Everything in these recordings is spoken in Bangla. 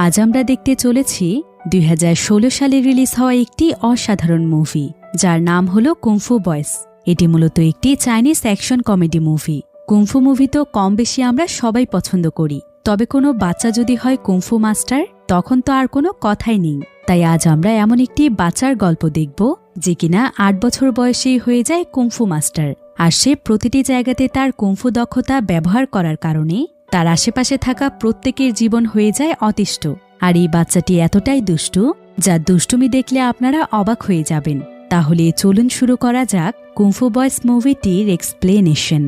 আজ আমরা দেখতে চলেছি ২০১৬ সালে রিলিজ হওয়া একটি অসাধারণ মুভি, যার নাম হলো কুংফু বয়েজ। এটি মূলত একটি Chinese action comedy movie. Kung fu movie তো কম বেশি আমরা সবাই পছন্দ করি, তবে কোনো বাচ্চা যদি হয় কুংফু মাস্টার, তখন তো আর কোনো কথাই নেই। তাই আজ আমরা এমন একটি বাচ্চার গল্প দেখব যে কিনা ৮ বছর বয়সেই হয়ে যায় কুংফু মাস্টার, আর সে প্রতিটি জায়গাতে তার কুংফু দক্ষতা ব্যবহার করার কারণে তার আশেপাশে থাকা প্রত্যেকের জীবন হয়ে যায় অতিষ্ঠ। আর এই বাচ্চাটি এতটাই দুষ্টু, যা দুষ্টুমি দেখলে আপনারা অবাক হয়ে যাবেন। তাহলে চলুন শুরু করা যাক কুংফু বয়েজ মুভিটির এক্সপ্লেনেশন।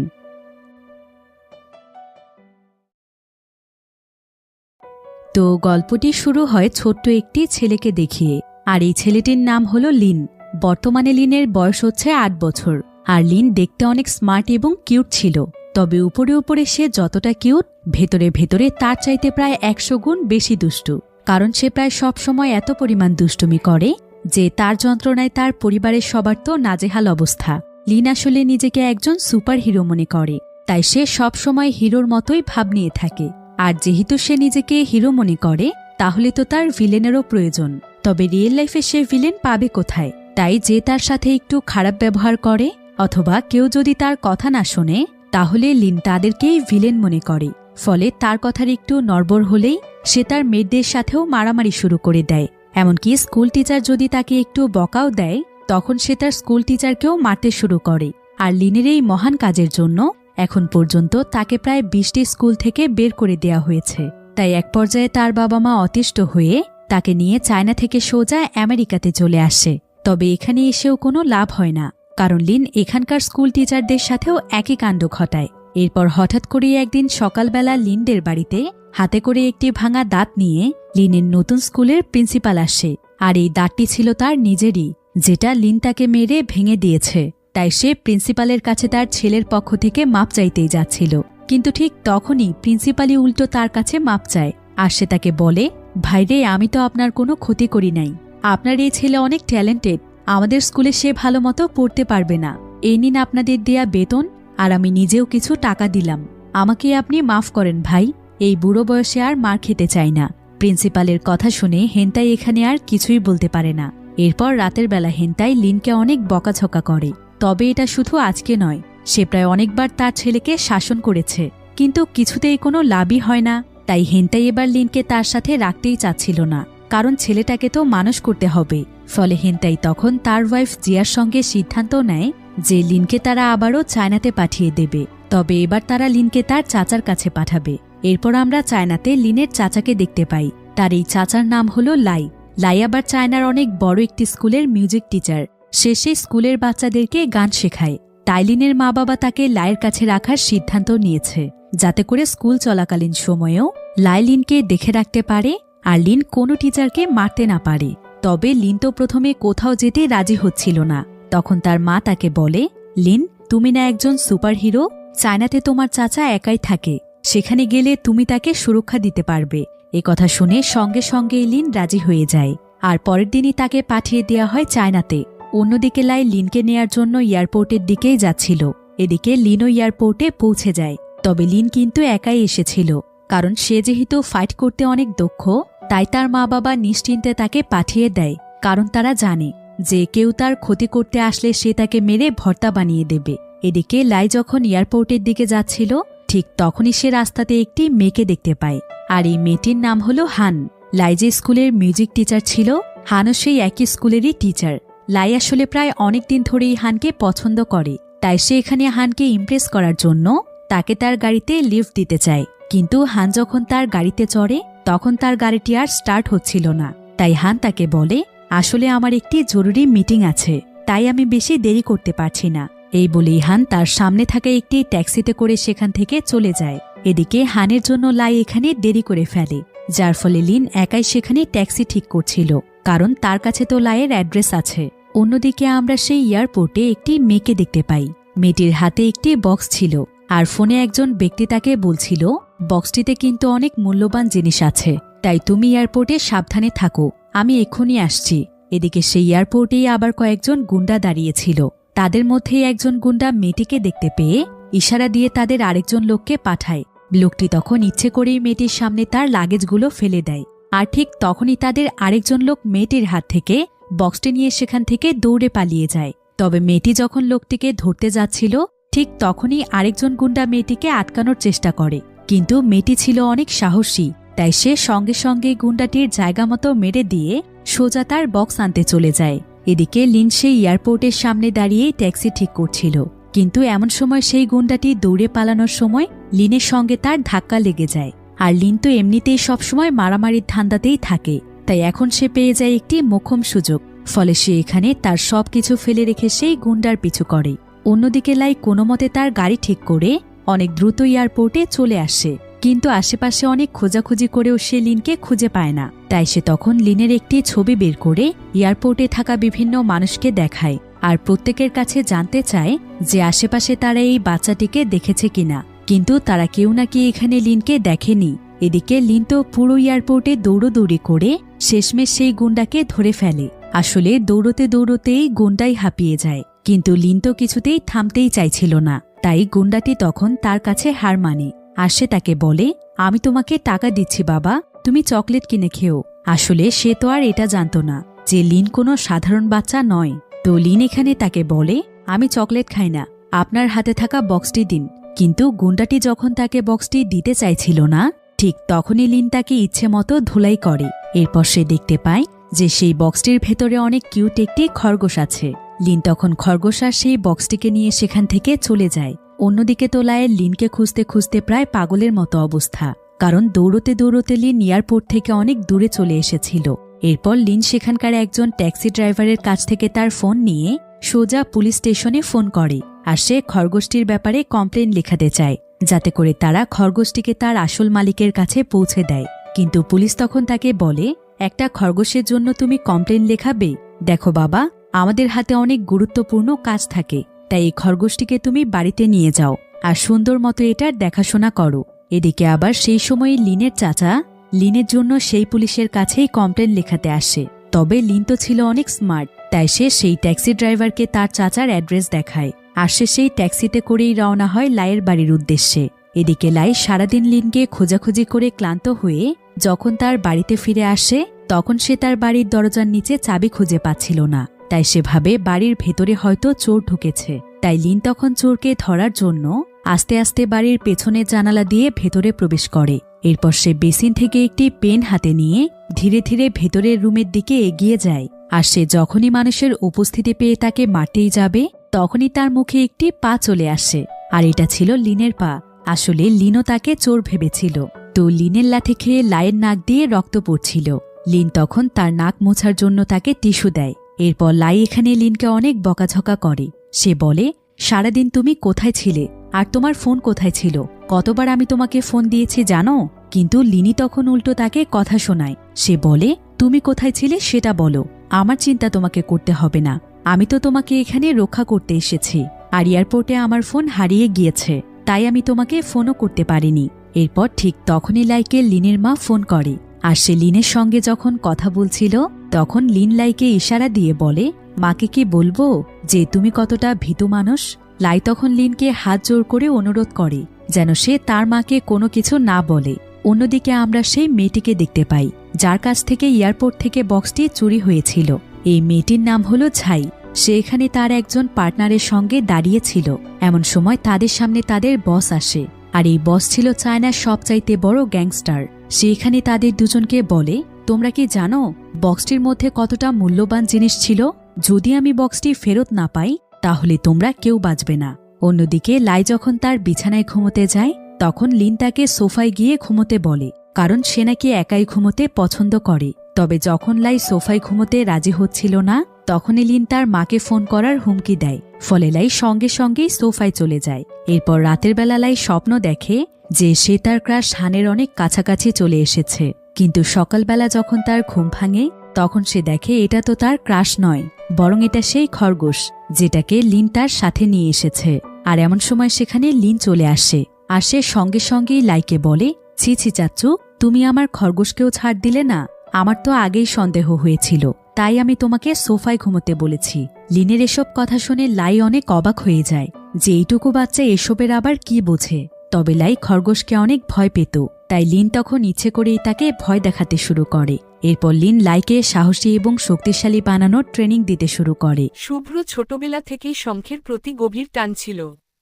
তো গল্পটি শুরু হয় ছোট্ট একটি ছেলেকে দেখিয়ে, আর এই ছেলেটির নাম হলো লিন। বর্তমানে লিনের বয়স হচ্ছে ৮ বছর, আর লিন দেখতে অনেক স্মার্ট এবং কিউট ছিল। তবে উপরে উপরে সে যতটা কিউট, ভেতরে ভেতরে তার চাইতে প্রায় ১০০ গুণ বেশি দুষ্টু। কারণ সে প্রায় সব সময় এত পরিমাণ দুষ্টুমি করে যে তার যন্ত্রণায় তার পরিবারের সবার তো নাজেহাল অবস্থা। লিন আসলে নিজেকে একজন সুপার হিরো মনে করে, তাই সে সব সময় হিরোর মতোই ভাব নিয়ে থাকে। আর যেহেতু সে নিজেকে হিরো মনে করে, তাহলে তো তার ভিলেনেরও প্রয়োজন। তবে রিয়েল লাইফে সে ভিলেন পাবে কোথায়? তাই যে তার সাথে একটু খারাপ ব্যবহার করে অথবা কেউ যদি তার কথা না শোনে, তাহলে লিন তাদেরকেই ভিলেন মনে করে। ফলে তার কথার একটু নড়বড় হলেই সে তার মেয়েদের সাথেও মারামারি শুরু করে দেয়। এমনকি স্কুল টিচার যদি তাকে একটু বকাও দেয়, তখন সে তার স্কুল টিচারকেও মারতে শুরু করে। আর লিনের এই মহান কাজের জন্য এখন পর্যন্ত তাকে প্রায় ২০টি স্কুল থেকে বের করে দেওয়া হয়েছে। তাই এক পর্যায়ে তার বাবা মা অতিষ্ঠ হয়ে তাকে নিয়ে চায়না থেকে সোজা আমেরিকাতে চলে আসে। তবে এখানে এসেও কোনো লাভ হয় না, কারণ লিন এখানকার স্কুল টিচারদের সাথেও একই কাণ্ড ঘটায়। এরপর হঠাৎ করে একদিন সকালবেলা লিনদের বাড়িতে হাতে করে একটি ভাঙা দাঁত নিয়ে লিনের নতুন স্কুলের প্রিন্সিপাল আসে। আর এই দাঁতটি ছিল তার নিজেরই, যেটা লিন তাকে মেরে ভেঙে দিয়েছে। তাই সে প্রিন্সিপালের কাছে তার ছেলের পক্ষ থেকে মাপ চাইতেই যাচ্ছিল, কিন্তু ঠিক তখনই প্রিন্সিপালই উল্টো তার কাছে মাপ চায়। আর সে তাকে বলে, ভাইরে, আমি তো আপনার কোনো ক্ষতি করি নাই। আপনার এই ছেলে অনেক ট্যালেন্টেড, আমাদের স্কুলে সে ভালো মতো পড়তে পারবে না। এই নিন আপনাদের দেয়া বেতন, আর আমি নিজেও কিছু টাকা দিলাম। আমাকে আপনি মাফ করেন ভাই, এই বুড়ো বয়সে আর মার খেতে চাই না। প্রিন্সিপালের কথা শুনে হেন্তাই এখানে আর কিছুই বলতে পারে না। এরপর রাতের বেলা হেন্তাই লিনকে অনেক বকাঝকা করে। তবে এটা শুধু আজকে নয়, সে প্রায় অনেকবার তার ছেলেকে শাসন করেছে, কিন্তু কিছুতেই কোনো লাভই হয় না। তাই হেন্তাই এবার লিনকে তার সাথে রাখতেই চাচ্ছিল না, কারণ ছেলেটাকে তো মানুষ করতে হবে। ফলে হেন্তাই তখন তার ওয়াইফ জিয়ার সঙ্গে সিদ্ধান্ত নেয় যে লিনকে তারা আবারও চায়নাতে পাঠিয়ে দেবে। তবে এবার তারা লিনকে তার চাচার কাছে পাঠাবে। এরপর আমরা চায়নাতে লিনের চাচাকে দেখতে পাই। তার এই চাচার নাম হলো লাই। লাই আবার চায়নার অনেক বড় একটি স্কুলের মিউজিক টিচার। সে সেই স্কুলের বাচ্চাদেরকে গান শেখায়। তাই লিনের মা বাবা তাকে লাইয়ের কাছে রাখার সিদ্ধান্ত নিয়েছে, যাতে করে স্কুল চলাকালীন সময়েও লাই লিনকে দেখে রাখতে পারে আর লিন কোনো টিচারকে মারতে না পারে। তবে লিন তো প্রথমে কোথাও যেতে রাজি হচ্ছিল না। তখন তার মা তাকে বলে, লিন, তুমি না একজন সুপার হিরো? চায়নাতে তোমার চাচা একাই থাকে, সেখানে গেলে তুমি তাকে সুরক্ষা দিতে পারবে। এ কথা শুনে সঙ্গে সঙ্গে লিন রাজি হয়ে যায়, আর পরের দিনই তাকে পাঠিয়ে দেওয়া হয় চায়নাতে। অন্যদিকে লাই লিনকে নেয়ার জন্য এয়ারপোর্টের দিকেই যাচ্ছিল। এদিকে লিনও এয়ারপোর্টে পৌঁছে যায়। তবে লিন কিন্তু একাই এসেছিল, কারণ সে যেহেতু ফাইট করতে অনেক দক্ষ, তাই তার মা বাবা নিশ্চিন্তে তাকে পাঠিয়ে দেয়। কারণ তারা জানে যে কেউ তার ক্ষতি করতে আসলে সে তাকে মেরে ভর্তা বানিয়ে দেবে। এদিকে লাই যখন এয়ারপোর্টের দিকে যাচ্ছিল, ঠিক তখনই সে রাস্তাতে একটি মেয়েকে দেখতে পায়। আর এই মেয়েটির নাম হলো হান। লাই যে স্কুলের মিউজিক টিচার ছিল, হানও সেই একই স্কুলেরই টিচার। লাই আসলে প্রায় অনেক দিন ধরেই হানকে পছন্দ করে, তাই সে এখানে হানকে ইমপ্রেস করার জন্য তাকে তার গাড়িতে লিফট দিতে চায়। কিন্তু হান যখন তার গাড়িতে চড়ে, তখন তার গাড়িটি আর স্টার্ট হচ্ছিল না। তাই হান তাকে বলে, আসলে আমার একটি জরুরি মিটিং আছে, তাই আমি বেশি দেরি করতে পারছি না। এই বলেই হান তার সামনে থাকা একটি ট্যাক্সিতে করে সেখান থেকে চলে যায়। এদিকে হানের জন্য লাই এখানে দেরি করে ফেলে, যার ফলে লিন একাই সেখানে ট্যাক্সি ঠিক করছিল, কারণ তার কাছে তো লাইয়ের অ্যাড্রেস আছে। অন্যদিকে আমরা সেই এয়ারপোর্টে একটি মেয়েকে দেখতে পাই। মেয়েটির হাতে একটি বক্স ছিল, আর ফোনে একজন ব্যক্তি তাকে বলছিল, বক্সটিতে কিন্তু অনেক মূল্যবান জিনিস আছে, তাই তুমি এয়ারপোর্টে সাবধানে থাকো, আমি এক্ষুনি আসছি। এদিকে সেই এয়ারপোর্টেই আবার কয়েকজন গুন্ডা দাঁড়িয়েছিল। তাদের মধ্যে একজন গুন্ডা মেয়েটিকে দেখতে পেয়ে ইশারা দিয়ে তাদের আরেকজন লোককে পাঠায়। লোকটি তখন ইচ্ছে করেই মেয়েটির সামনে তার লাগেজগুলো ফেলে দেয়। আর ঠিক তখনই তাদের আরেকজন লোক মেয়েটির হাত থেকে বক্সটি নিয়ে সেখান থেকে দৌড়ে পালিয়ে যায়। তবে মেয়েটি যখন লোকটিকে ধরতে যাচ্ছিল ঠিক তখনই আরেকজন গুন্ডা মেয়েটিকে আটকানোর চেষ্টা করে, কিন্তু মেয়েটি ছিল অনেক সাহসী, তাই সে সঙ্গে সঙ্গে গুন্ডাটির জায়গা মতো মেরে দিয়ে সোজা তার বক্স আনতে চলে যায়। এদিকে লিন সেই এয়ারপোর্টের সামনে দাঁড়িয়েই ট্যাক্সি ঠিক করছিল, কিন্তু এমন সময় সেই গুন্ডাটি দৌড়ে পালানোর সময় লিনের সঙ্গে তার ধাক্কা লেগে যায়। আর লিন তো এমনিতেই সবসময় মারামারির ধান্দাতেই থাকে, তাই এখন সে পেয়ে যায় একটি মোক্ষম সুযোগ। ফলে সে এখানে তার সবকিছু ফেলে রেখে সেই গুন্ডার পিছু করে। অন্যদিকে লাই কোনোমতে তার গাড়ি ঠিক করে অনেক দ্রুত এয়ারপোর্টে চলে আসে, কিন্তু আশেপাশে অনেক খোঁজাখুঁজি করেও সে লিনকে খুঁজে পায় না। তাই সে তখন লিনের একটি ছবি বের করে এয়ারপোর্টে থাকা বিভিন্ন মানুষকে দেখায়, আর প্রত্যেকের কাছে জানতে চায় যে আশেপাশে তারা এই বাচ্চাটিকে দেখেছে কিনা, কিন্তু তারা কেউ নাকি এখানে লিনকে দেখেনি। এদিকে লিন তো পুরো এয়ারপোর্টে দৌড়োদৌড়ি করে শেষমেশ সেই গুন্ডাকে ধরে ফেলে। আসলে দৌড়তে দৌড়তেই গুন্ডাই হাঁপিয়ে যায়, কিন্তু লিন তো কিছুতেই থামতেই চাইছিল না। তাই গুন্ডাটি তখন তার কাছে হার মানে, আর সে তাকে বলে, আমি তোমাকে টাকা দিচ্ছি বাবা, তুমি চকলেট কিনে খেও। আসলে সে তো আর এটা জানত না যে লিন কোনো সাধারণ বাচ্চা নয়। তো লিন এখানে তাকে বলে, আমি চকলেট খাই না, আপনার হাতে থাকা বক্সটি দিন। কিন্তু গুন্ডাটি যখন তাকে বক্সটি দিতে চাইছিল না, ঠিক তখনই লিন তাকে ইচ্ছে মতো ধুলাই করে। এরপর সে দেখতে পায় যে সেই বক্সটির ভেতরে অনেক কিউট একটি খরগোশ আছে। লিন তখন খরগোশ আর সেই বক্সটিকে নিয়ে সেখান থেকে চলে যায়। অন্যদিকে তো লায়ের লিনকে খুঁজতে খুঁজতে প্রায় পাগলের মতো অবস্থা, কারণ দৌড়তে দৌড়তে লিন এয়ারপোর্ট থেকে অনেক দূরে চলে এসেছিল। এরপর লিন সেখানকার একজন ট্যাক্সি ড্রাইভারের কাছ থেকে তার ফোন নিয়ে সোজা পুলিশ স্টেশনে ফোন করে, আর সে খরগোশটির ব্যাপারে কমপ্লেন লেখাতে চায়, যাতে করে তারা খরগোশটিকে তার আসল মালিকের কাছে পৌঁছে দেয়। কিন্তু পুলিশ তখন তাকে বলে, একটা খরগোশের জন্য তুমি কমপ্লেন লেখাবে? দেখো বাবা, আমাদের হাতে অনেক গুরুত্বপূর্ণ কাজ থাকে, তাই এই খরগোশটিকে তুমি বাড়িতে নিয়ে যাও আর সুন্দর মতো এটার দেখাশোনা করো। এদিকে আবার সেই সময় লিনের চাচা লিনের জন্য সেই পুলিশের কাছেই কমপ্লেন লেখাতে আসে। তবে লিন তো ছিল অনেক স্মার্ট, তাই সে সেই ট্যাক্সি ড্রাইভারকে তার চাচার অ্যাড্রেস দেখায়, আর সে সেই ট্যাক্সিতে করেই রওনা হয় লাইয়ের বাড়ির উদ্দেশ্যে। এদিকে লাই সারাদিন লিনকে খোঁজাখুঁজি করে ক্লান্ত হয়ে যখন তার বাড়িতে ফিরে আসে, তখন সে তার বাড়ির দরজার নিচে চাবি খুঁজে পাচ্ছিল না। তাই সে ভাবে বাড়ির ভেতরে হয়তো চোর ঢুকেছে। তাই লিন তখন চোরকে ধরার জন্য আস্তে আস্তে বাড়ির পেছনের জানালা দিয়ে ভেতরে প্রবেশ করে। এরপর সে বেসিন থেকে একটি পেন হাতে নিয়ে ধীরে ধীরে ভেতরের রুমের দিকে এগিয়ে যায়। আর সে যখনই মানুষের উপস্থিতি পেয়ে তাকে মারতেই যাবে, তখনই তার মুখে একটি পা চলে আসে, আর এটা ছিল লিনের পা। আসলে লিনও তাকে চোর ভেবেছিল। তো লিনের লাঠি খেয়ে লাইয়ের নাক দিয়ে রক্ত পড়ছিল। লিন তখন তার নাক মোছার জন্য তাকে টিস্যু দেয়। এরপর লাই এখানে লিনকে অনেক বকাঝকা করে। সে বলে, সারাদিন তুমি কোথায় ছিলে, আর তোমার ফোন কোথায় ছিল? কতবার আমি তোমাকে ফোন দিয়েছি জানো? কিন্তু লিনি তখন উল্টো তাকে কথা শোনায়। সে বলে, তুমি কোথায় ছিলে সেটা বলো, আমার চিন্তা তোমাকে করতে হবে না, আমি তো তোমাকে এখানে রক্ষা করতে এসেছি। আর এয়ারপোর্টে আমার ফোন হারিয়ে গিয়েছে, তাই আমি তোমাকে ফোনও করতে পারিনি। এরপর ঠিক তখনই লাইকে লিনের মা ফোন করে, আর সে লিনের সঙ্গে যখন কথা বলছিল তখন লিন লাইকে ইশারা দিয়ে বলে, মাকে কি বলবো যে তুমি কতটা ভীতু মানুষ? লাই তখন লিনকে হাত জোর করে অনুরোধ করে যেন সে তার মাকে কোনো কিছু না বলে। অন্যদিকে আমরা সেই মেয়েটিকে দেখতে পাই যার কাছ থেকে এয়ারপোর্ট থেকে বক্সটি চুরি হয়েছিল। এই মেয়েটির নাম হলো ঝাই। সে এখানে তার একজন পার্টনারের সঙ্গে দাঁড়িয়েছিল। এমন সময় তাদের সামনে তাদের বস আসে, আর এই বস ছিল চায়নার সবচাইতে বড় গ্যাংস্টার। সে এখানে তাদের দুজনকে বলে, তোমরা কি জানো বক্সটির মধ্যে কতটা মূল্যবান জিনিস ছিল? যদি আমি বক্সটি ফেরত না পাই তাহলে তোমরা কেউ বাঁচবে না। অন্যদিকে লাই যখন তার বিছানায় ঘুমোতে যায় তখন লিন তাকে সোফায় গিয়ে ঘুমোতে বলে, কারণ সে নাকি একাই ঘুমোতে পছন্দ করে। তবে যখন লাই সোফায় ঘুমোতে রাজি হচ্ছিল না তখনই লিন তার মাকে ফোন করার হুমকি দেয়। ফলে লাই সঙ্গে সঙ্গেই সোফায় চলে যায়। এরপর রাতের বেলা লাই স্বপ্ন দেখে যে সে তার ক্রাশ হানের অনেক কাছাকাছি চলে এসেছে। কিন্তু সকালবেলা যখন তার ঘুম ভাঙে তখন সে দেখে এটা তো তার ক্রাশ নয়, বরং এটা সেই খরগোশ যেটাকে লিন তার সাথে নিয়ে এসেছে। আর এমন সময় সেখানে লিন চলে আসে, আর সে সঙ্গে সঙ্গেই লাইকে বলে, ছি ছি চাচ্চু, তুমি আমার খরগোশকেও ছাড় দিলে না। আমার তো আগেই সন্দেহ হয়েছিল, তাই আমি তোমাকে সোফায় ঘুমোতে বলেছি। লিনের এসব কথা শুনে লাই অনেক অবাক হয়ে যায় যে এইটুকু বাচ্চা এসবের আবার কি বোঝে। তবে লাই খরগোশকে অনেক ভয় পেত, তাই লিন তখন ইচ্ছে করেই তাকে ভয় দেখাতে শুরু করে। এরপর লিন লাইকে সাহসী এবং শক্তিশালী বানানোর ট্রেনিং দিতে শুরু করে। শুভ্র ছোটবেলা থেকেই শঙ্খের প্রতি গভীর টান ছিল।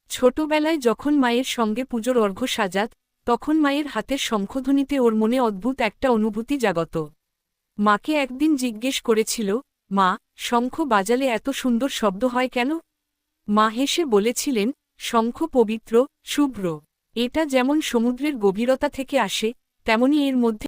ছোটবেলায় যখন মায়ের সঙ্গে পুজোর অর্ঘ্য সাজাত, তখন মায়ের হাতের শঙ্খধ্বনিতে ওর মনে অদ্ভুত একটা অনুভূতি জাগত। মাকে একদিন জিজ্ঞেস করেছিল, মা, শঙ্খ বাজালে এত সুন্দর শব্দ হয় কেন? মা হেসে বলেছিলেন, শঙ্খ পবিত্র, শুভ্র। এটা যেমন সমুদ্রের গভীরতা থেকে আসে, তেমনি এর মধ্যে